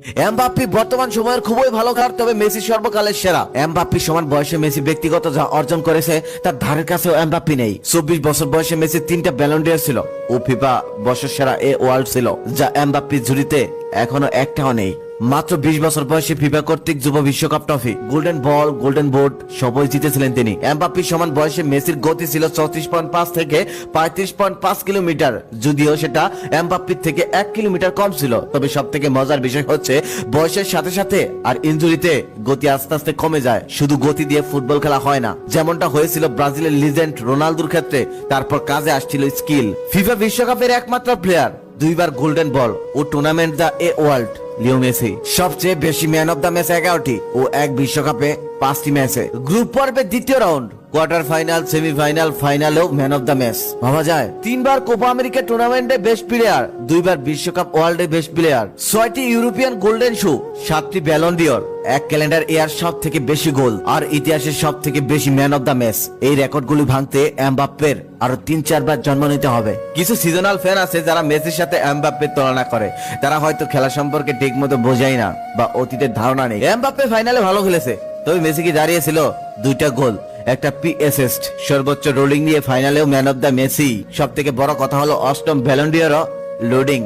Mbappe বর্তমান সময়ের খুবই ভালো খেলোয়াড়, তবে মেসি সর্বকালের সেরা। এমবাপ্পে সমান বয়সে মেসি ব্যক্তিগত যা অর্জন করেছে তার ধারের কাছেও এমবাপ্পে নেই। 24 বছর বয়সে মেসি 3টা ব্যালন ডি'র ছিল ও ফিফা বর্ষসেরা ওয়ার্ল্ড ছিল, যা এমবাপ্পের ঝুড়িতে এখনো একটাও নেই। মাত্র 20 বছর বয়সে ফিফা কর্তৃক যুব বিশ্বকাপ trophy, golden ball, golden boot সবই জিতেছিলেন তিনি। এমবাপ্পে সমান বয়সে মেসির গতি ছিল 34.5 থেকে 35.5 কিলোমিটার, যদিও সেটা এমবাপ্পের থেকে 1 কিলোমিটার কম ছিল। তবে সব থেকে মজার বিষয় হচ্ছে বয়সের সাথে সাথে আর ইনজুরিতে গতি আস্তে আস্তে কমে যায়। শুধু গতি দিয়ে ফুটবল খেলা হয় না, যেমনটা হয়েছিল ব্রাজিলের লিজেন্ড রোনালদোর ক্ষেত্রে। তারপর কাজে আসছিল স্কিল। ফিফা বিশ্বকাপের একমাত্র প্লেয়ার, 2 বার গোল্ডেন বল ও tournament the world, Leo Messi. সবচেয়ে বেশি ম্যান অফ দ্য ম্যাচ 11টি ও এক বিশ্বকাপে 5টি ম্যাচে। গ্রুপ পর্বের দ্বিতীয় রাউন্ড, কোয়ার্টার ফাইনাল, সেমিফাইনাল, ফাইনালেও ম্যান অফ দ্য ম্যাচ। ভাবা যায়, 3 বার কোপা আমেরিকা টুর্নামেন্টে বেস্ট প্লেয়ার, 2 বার বিশ্বকাপ ওয়ার্ল্ডে বেস্ট প্লেয়ার, 6টি ইউরোপিয়ান গোল্ডেন শু, 7টি ব্যালন ডি'র, এক ক্যালেন্ডার ইয়ার সব থেকে বেশি গোল আর ইতিহাসের সব থেকে বেশি ম্যান অফ দ্য ম্যাচ। এই রেকর্ডগুলি ভাঙতে এমবাপ্পের আরো 3-4 বার জন্ম নিতে হবে। কিছু সিজনাল ফ্যান আছে যারা মেসির সাথে এমবাপ্পের তুলনা করে। তারা হয়তো খেলা সম্পর্কে ঠিক মতো বোঝায় না বা অতীতের ধারণা নেই। এমবাপ্পে ফাইনালে ভালো খেলেছে, তবে মেসি কি দাঁড়িয়েছিল 2টা গোল, একটা অ্যাসিস্ট, সর্বোচ্চ রোলিং নিয়ে ফাইনালেও ম্যান অফ দ্য মেসি। সব থেকে বড় কথা হলো 8ম ব্যালন ডি'র লোডিং।